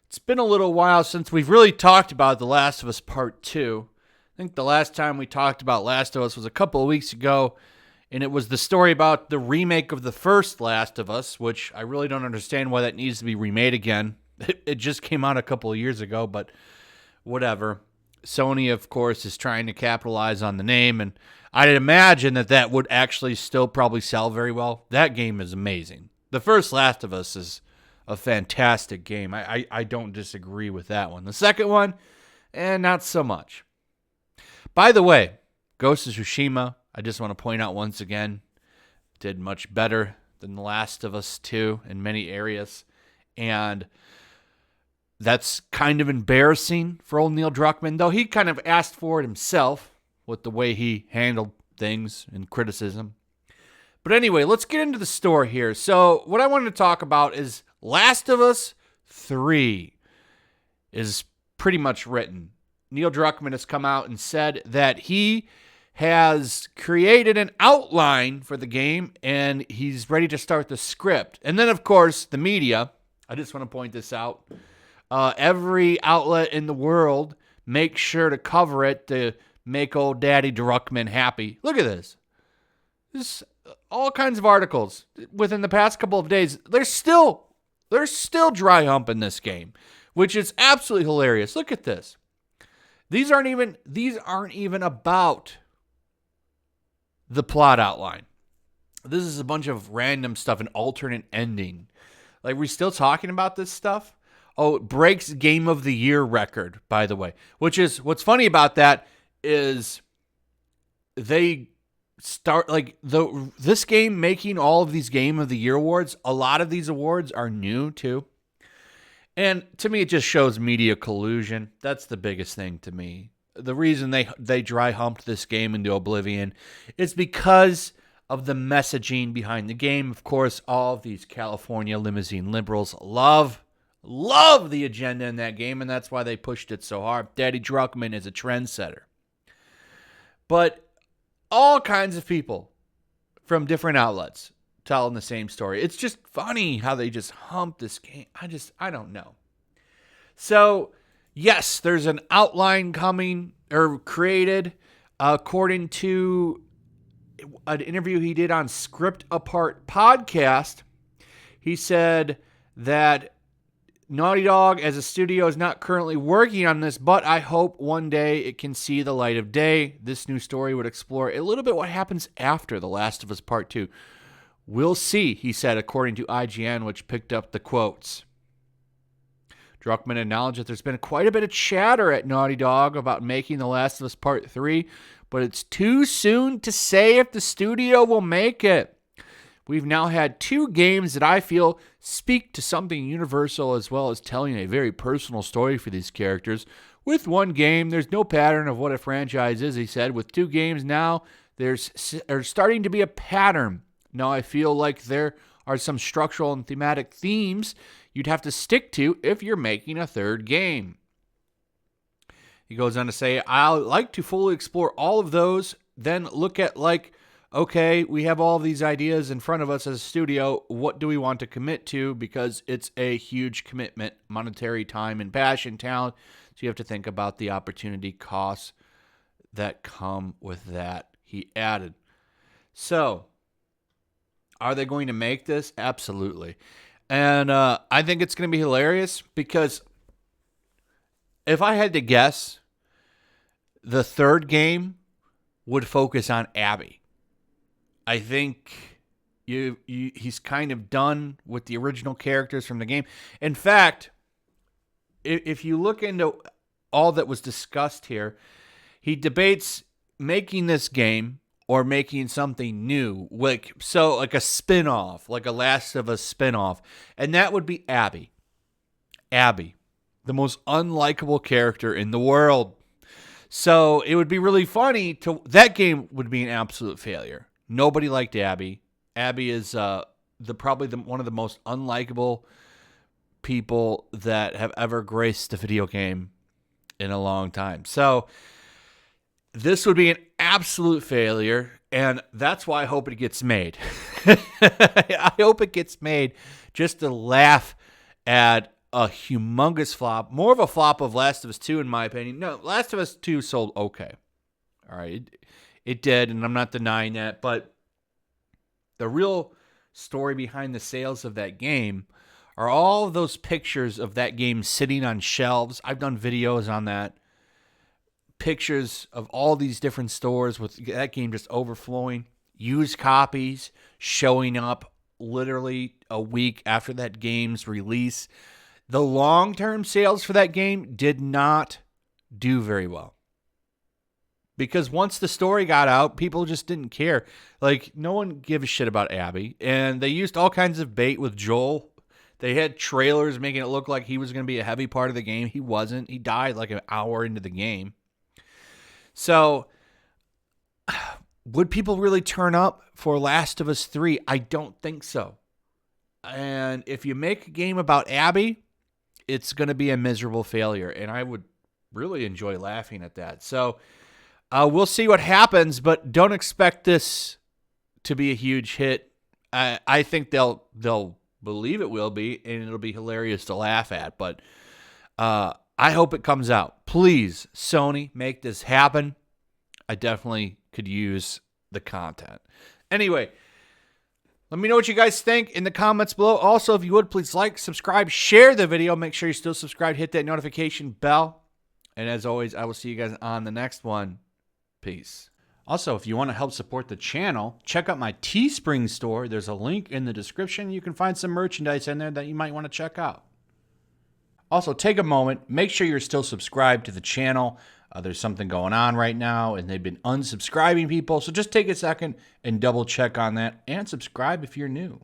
It's been a little while since we've really talked about The Last of Us Part 2. I think the last time we talked about Last of Us was a couple of weeks ago, and it was the story about the remake of the first Last of Us, which I really don't understand why that needs to be remade again. It just came out a couple of years ago, but whatever. Sony, of course, is trying to capitalize on the name, and I'd imagine that would actually still probably sell very well. That game is amazing. The first Last of Us is a fantastic game. I don't disagree with that one. The second one, not so much. By the way, Ghost of Tsushima, I just want to point out once again, did much better than The Last of Us 2 in many areas. And that's kind of embarrassing for old Neil Druckmann, though he kind of asked for it himself with the way he handled things and criticism. But anyway, let's get into the story here. So what I wanted to talk about is Last of Us 3 is pretty much written. Neil Druckmann has come out and said that he has created an outline for the game and he's ready to start the script. And then, of course, the media, I just want to point this out, every outlet in the world makes sure to cover it to make old Daddy Druckmann happy. Look at this. This all kinds of articles within the past couple of days. There's still dry hump in this game, which is absolutely hilarious. Look at this. These aren't even about the plot outline. This is a bunch of random stuff, an alternate ending. Like, we're still talking about this stuff? Oh, it breaks Game of the Year record, by the way. Which is, what's funny about that is they start, like, this game making all of these Game of the Year awards, a lot of these awards are new, too. And to me, it just shows media collusion. That's the biggest thing to me. The reason they dry humped this game into oblivion is because of the messaging behind the game. Of course, all of these California limousine liberals love the agenda in that game, and that's why they pushed it so hard. Daddy Druckmann is a trendsetter. But all kinds of people from different outlets telling the same story. It's just funny how they just hump this game. I don't know. So, yes, there's an outline coming or created according to an interview he did on Script Apart podcast. He said that Naughty Dog as a studio is not currently working on this, but I hope one day it can see the light of day. This new story would explore a little bit what happens after The Last of Us Part 2. We'll see, he said, according to IGN, which picked up the quotes. Druckmann acknowledged that there's been quite a bit of chatter at Naughty Dog about making The Last of Us Part 3, but it's too soon to say if the studio will make it. We've now had 2 games that I feel speak to something universal as well as telling a very personal story for these characters. With one game, there's no pattern of what a franchise is, he said. With 2 games now, there's starting to be a pattern. Now, I feel like there are some structural and thematic themes you'd have to stick to if you're making a 3rd game. He goes on to say, I'd like to fully explore all of those, then look at, like, okay, we have all these ideas in front of us as a studio. What do we want to commit to? Because it's a huge commitment, monetary, time, and passion, talent. So you have to think about the opportunity costs that come with that, he added. So, are they going to make this? Absolutely. And I think it's going to be hilarious because if I had to guess, the 3rd game would focus on Abby. I think he's kind of done with the original characters from the game. In fact, if you look into all that was discussed here, he debates making this game or making something new, like a spin-off, like a Last of Us spin-off. And that would be Abby. Abby, the most unlikable character in the world. So it would be really funny that game would be an absolute failure. Nobody liked Abby. Abby is probably one of the most unlikable people that have ever graced a video game in a long time. So this would be an absolute failure, and that's why I hope it gets made. I hope it gets made just to laugh at a humongous flop. More of a flop of Last of Us 2, in my opinion. No, Last of Us 2 sold okay. All right. It did, and I'm not denying that. But the real story behind the sales of that game are all of those pictures of that game sitting on shelves. I've done videos on that. Pictures of all these different stores with that game just overflowing. Used copies showing up literally a week after that game's release. The long-term sales for that game did not do very well. Because once the story got out, people just didn't care. Like, no one gave a shit about Abby. And they used all kinds of bait with Joel. They had trailers making it look like he was going to be a heavy part of the game. He wasn't. He died like an hour into the game. So, would people really turn up for Last of Us 3? I don't think so. And if you make a game about Abby, it's going to be a miserable failure. And I would really enjoy laughing at that. So, we'll see what happens, but don't expect this to be a huge hit. I think they'll believe it will be, and it'll be hilarious to laugh at. But I hope it comes out. Please, Sony, make this happen. I definitely could use the content. Anyway, let me know what you guys think in the comments below. Also, if you would, please like, subscribe, share the video. Make sure you're still subscribed. Hit that notification bell. And as always, I will see you guys on the next one. Peace. Also, if you want to help support the channel, check out my Teespring store. There's a link in the description. You can find some merchandise in there that you might want to check out. Also, take a moment. Make sure you're still subscribed to the channel. There's something going on right now, and they've been unsubscribing people. So just take a second and double check on that and subscribe if you're new.